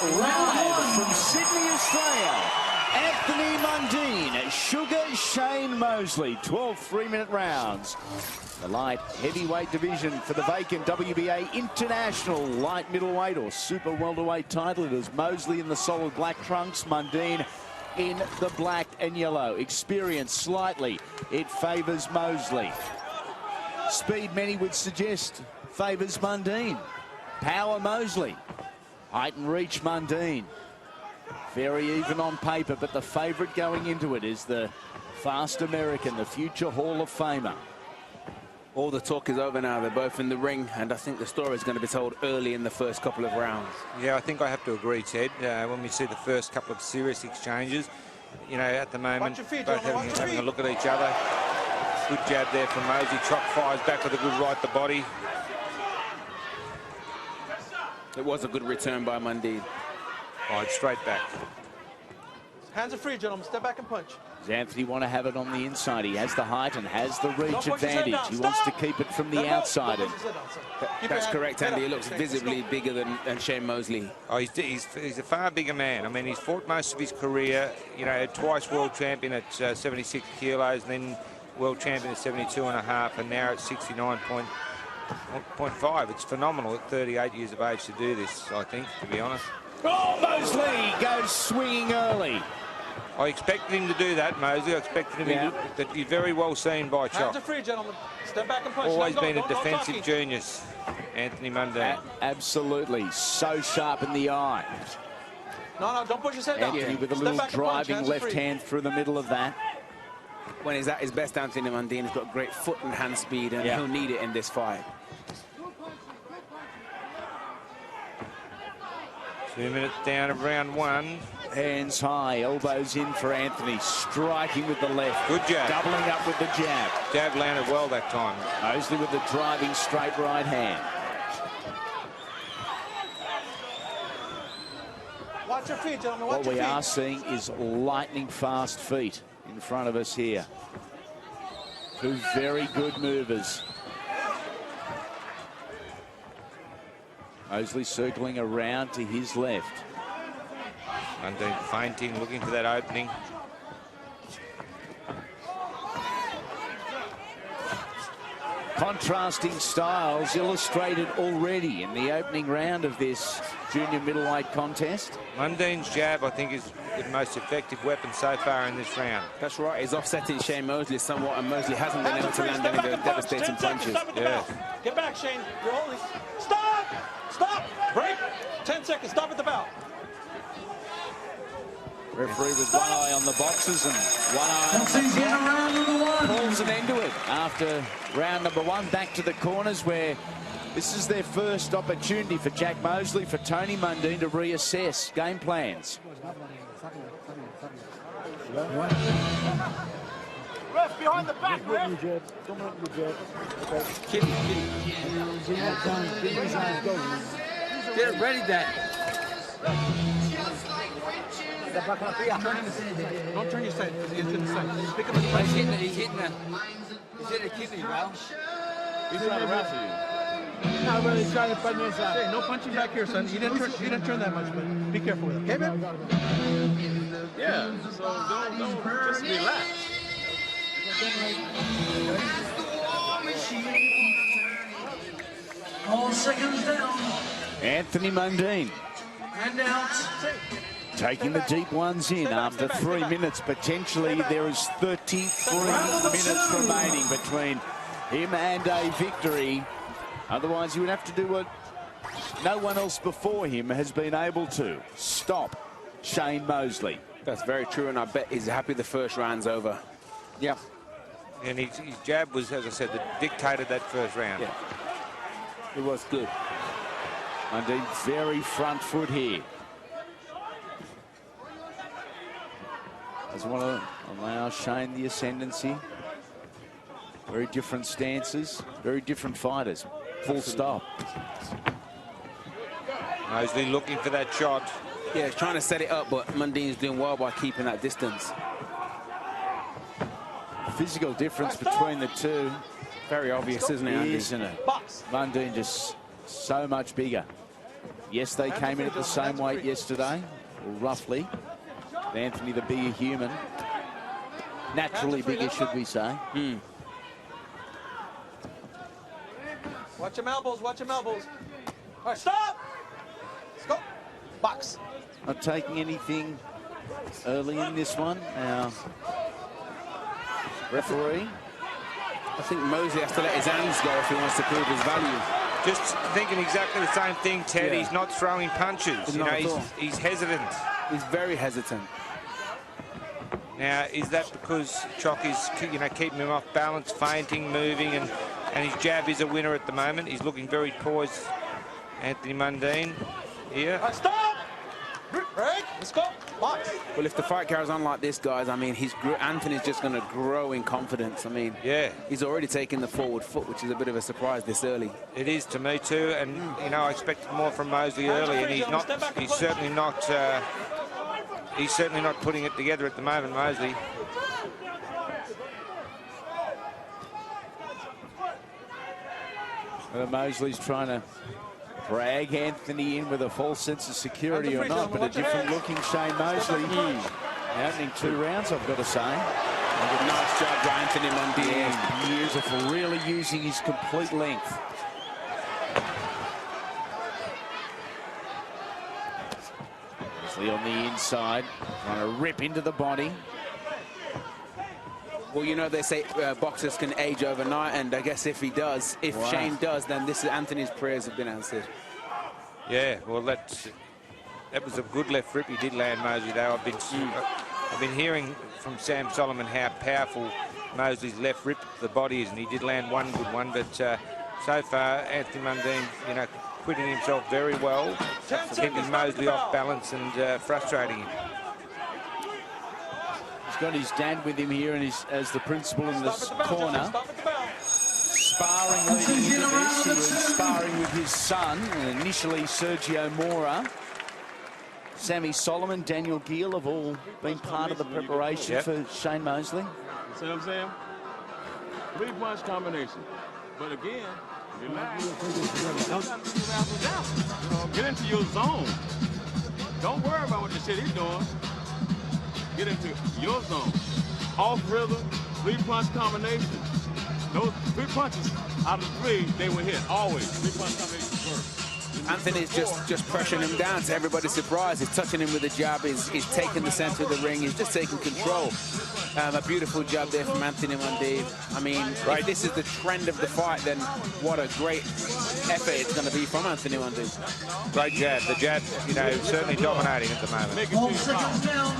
live from Sydney, Australia, Anthony Mundine, Sugar Shane Mosley, 12 3-minute rounds. The light heavyweight division for the vacant WBA International light middleweight or super welterweight title. It is Mosley in the solid black trunks, Mundine in the black and yellow. Experience slightly, it favours Mosley. Speed, many would suggest, favours Mundine. Power, Mosley. Height and reach, Mundine. Very even on paper, but the favourite going into it is the fast American, the future Hall of Famer. All the talk is over now. They're both in the ring, and I think the story is going to be told early in the first couple of rounds. Yeah, I think I have to agree, Ted. When we see the first couple of serious exchanges, you know, at the moment, both having a look at each other. Good jab there from Mosley. Chop fires back with a good right to body. It was a good return by Mundine. Right, straight back. Hands are free, gentlemen. Step back and punch. Does Anthony want to have it on the inside? He has the height and has the reach advantage. He wants to keep it from the outside. That's correct, Andy. He looks visibly bigger than Shane Mosley. Oh, he's a far bigger man. I mean, he's fought most of his career, you know, twice world champion at 76 kilos, and then world champion at 72.5, and now at 69.5. It's phenomenal at 38 years of age to do this, I think, to be honest. Oh, Mosley goes swinging early. I expected him to do that, Mosley. I expected him to be very well seen by Chop. Hands are free, gentlemen. Step back and punch. Always been a defensive genius, Anthony Mundine. Absolutely. So sharp in the eye. No, don't push his head down. Anthony with a little driving left hand through the middle of that. When he's at his best, Anthony Mundine has got great foot and hand speed, and he'll need it in this fight. 2 minutes down of round one. Hands high, elbows in for Anthony, striking with the left. Good jab. Doubling up with the jab. Jab landed well that time. Mosley with the driving straight right hand. Watch your feet, gentlemen. Watch What your feet. we are seeing is lightning fast feet in front of us here. Two very good movers. Mosley circling around to his left. Mundine feinting, looking for that opening. Contrasting styles illustrated already in the opening round of this junior middleweight contest. Mundine's jab, I think, is the most effective weapon so far in this round. That's right. He's offsetting Shane Mosley somewhat, and Mosley hasn't been able to land any of those devastating punches. Yeah. Get back, Shane. You're holding. Stop! Stop! Break! 10 seconds. Stop at the bell. Referee with one eye on the boxes and one eye on the clock. Calls an end to it after round number one. Back to the corners where this is their first opportunity for Jack Mosley, for Tony Mundine to reassess game plans. Ref, behind the back, ref. Get ready, Dad. Don't turn your side. He's to the side. Pick up his He's hitting the kidney, bro. He's trying to wrestle you. Hey, no punching back here, son. You didn't turn that much, but be careful with it. Okay, man? Yeah, so don't just relax. All seconds down. Anthony Mundine And out. taking the deep ones in after 3 minutes. Potentially there is 33 minutes remaining between him and a victory. Otherwise he would have to do what no one else before him has been able to. Stop Shane Mosley. That's very true, and I bet he's happy the first round's over. Yeah. And his jab was, as I said, that dictated that first round. Yeah. It was good. Mundine very front foot here. Doesn't want to allow Shane the ascendancy. Very different stances, very different fighters. Full stop. Mosley looking for that shot. Yeah, he's trying to set it up, but Mundine's doing well by keeping that distance. Physical difference between the two. Very obvious, isn't it, Andy? Isn't it? Mundine just so much bigger. Yes, they came in at the same weight yesterday, or roughly. Anthony, the bigger human. Naturally bigger, should we say. Watch your elbows, watch your elbows. All right, stop! Let's go. Box. Not taking anything early in this one. Now, referee. I think Mosley has to let his hands go if he wants to prove his value. Just thinking exactly the same thing, Ted. Yeah. He's not throwing punches. You know, he's hesitant. He's very hesitant. Now, is that because Chock is, you know, keeping him off balance, feinting, moving, and his jab is a winner at the moment. He's looking very poised, Anthony Mundine here. All right, stop! Break. Let's go. Box. Well, if the fight carries on like this, guys, I mean, Anthony's just going to grow in confidence. I mean, yeah, he's already taken the forward foot, which is a bit of a surprise this early. It is to me too, and you know, I expected more from Mosley early, and he's not. He's certainly not. He's certainly not putting it together at the moment, Mosley. Whether Mosley's trying to drag Anthony in with a false sense of security or not, but a different looking Shane Mosley. Opening 2 rounds, I've got to say. Nice job by Anthony Mundine. Yeah, beautiful, really using his complete length. Mosley on the inside, trying to rip into the body. Well, you know, they say boxers can age overnight, and I guess if he does, if Shane does, then this is Anthony's prayers have been answered. Yeah, well, that was a good left rip he did land, Mosley, though. I've been hearing from Sam Solomon how powerful Mosley's left rip to the body is, and he did land one good one, but so far, Anthony Mundine, you know, quitting himself very well, keeping Mosley off balance and frustrating him. He's got his dad with him here, and he's as the principal in this corner. Sparring leading into this. He was sparring with his son, and initially Sergio Mora. Sammy Solomon, Daniel Gill have all been part of the preparation for Shane Mosley. You see what I'm saying? 3-punch combination. But again, relax. You know, get into your zone. Don't worry about what the shit he's doing. Get into your zone. Off rhythm, 3-punch combination. Those 3 punches out of 3, they will hit. Always 3-punch combination first. Anthony's just pressuring him down to everybody's surprise. He's touching him with a jab. He's taking the center of the ring. He's just taking control. A beautiful jab there from Anthony Mundine. I mean, if this is the trend of the fight, then what a great effort it's going to be from Anthony Mundine. Great jab. The jab, you know, certainly dominating at the moment. 12 seconds down.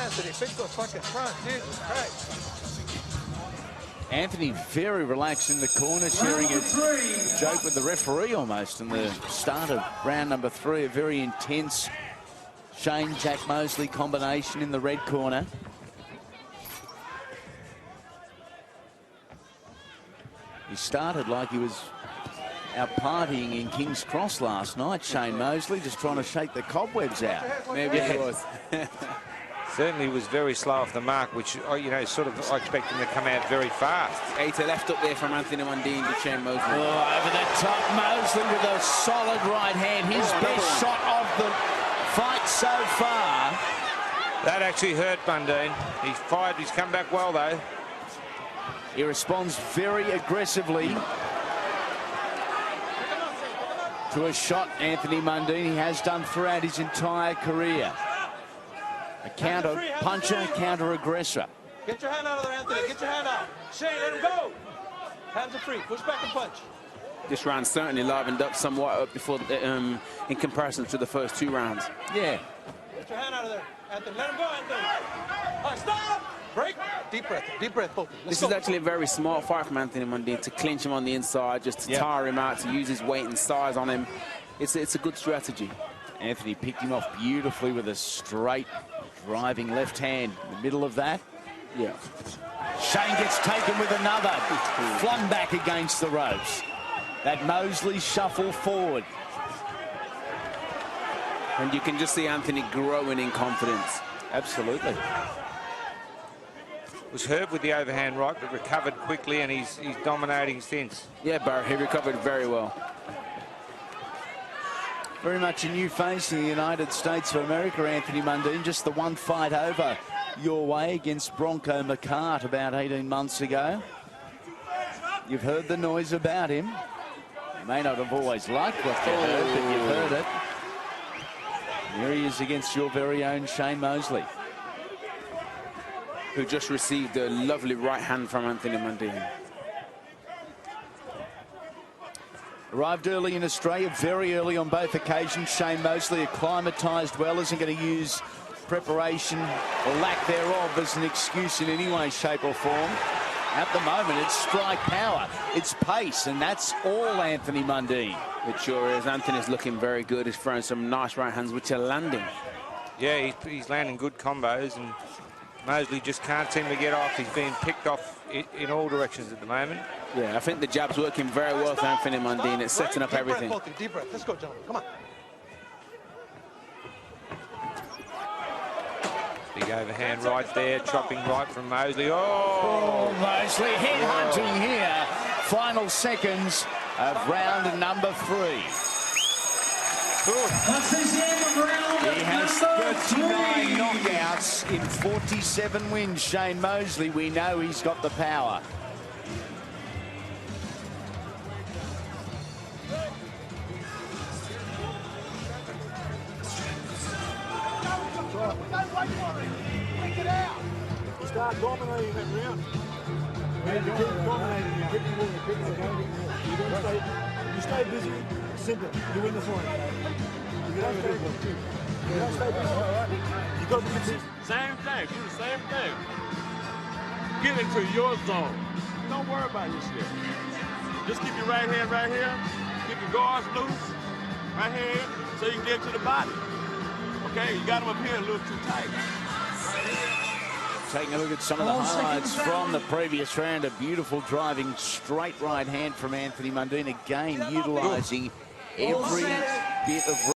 Anthony, fix the fucking front. Jesus Christ. Anthony very relaxed in the corner, sharing a joke with the referee almost in the start of round number 3. A very intense Shane-Jack Mosley combination in the red corner. He started like he was out partying in King's Cross last night, Shane Mosley, just trying to shake the cobwebs out. Maybe he was. Certainly was very slow off the mark, which, you know, sort of I expect him to come out very fast. 8 to left up there from Anthony Mundine to Shane Mosley. Oh, over the top, Mosley with a solid right hand. His best shot of the fight so far. That actually hurt Mundine. He's fired. He's come back well, though. He responds very aggressively to a shot Anthony Mundine he has done throughout his entire career. A counter puncher, counter aggressor. Get your hand out of there, Anthony. Get your hand out. Shane, let him go. Hands are free. Push back and punch. This round certainly livened up somewhat before, in comparison to the first 2 rounds. Yeah. Get your hand out of there, Anthony. Let him go, Anthony. All right, stop. Break. Deep breath, focus. This is actually a very smart fight from Anthony Mundine, to clinch him on the inside, just to tire him out, to use his weight and size on him. It's a good strategy. Anthony picked him off beautifully with a straight driving left hand in the middle of that. Yeah. Shane gets taken with another. Flung back against the ropes. That Mosley shuffle forward. And you can just see Anthony growing in confidence. Absolutely. Was hurt with the overhand right, but recovered quickly, and he's dominating since. Yeah, Barry, he recovered very well. Very much a new face in the United States of America, Anthony Mundine. Just the one fight over your way against Bronco McCart about 18 months ago. You've heard the noise about him. You may not have always liked what you heard, but you've heard it. Here he is against your very own Shane Mosley, who just received a lovely right hand from Anthony Mundine. Arrived early in Australia, very early on both occasions. Shane Mosley acclimatised well, isn't going to use preparation or lack thereof as an excuse in any way, shape or form. At the moment, it's strike power, it's pace, and that's all Anthony Mundine. It sure is. Anthony's looking very good. He's throwing some nice right hands, which are landing. Yeah, he's landing good combos, and Mosley just can't seem to get off. He's being picked off in all directions at the moment. Yeah, I think the jab's working very well for Anthony Mundine. It's setting up everything. Deep breath. Let's go, gentlemen. Come on. Big overhand right there, chopping right from Mosley. Oh, Mosley head hunting here. Final seconds of round number 3. He has 39 knockouts in 47 wins. Shane Mosley, we know he's got the power. Start dominating that round. You stay busy, simple. You win the fight. You don't stay busy. You got to be consistent. Same thing. Do the same thing. Get into your zone. Don't worry about your shit. Just keep your right hand right here. Keep your guards loose. Right hand, so you can get to the body. Okay, you got him up here a little too tight. Taking a look at some of the highlights from the previous round. A beautiful driving straight right hand from Anthony Mundine. Again, utilising every bit of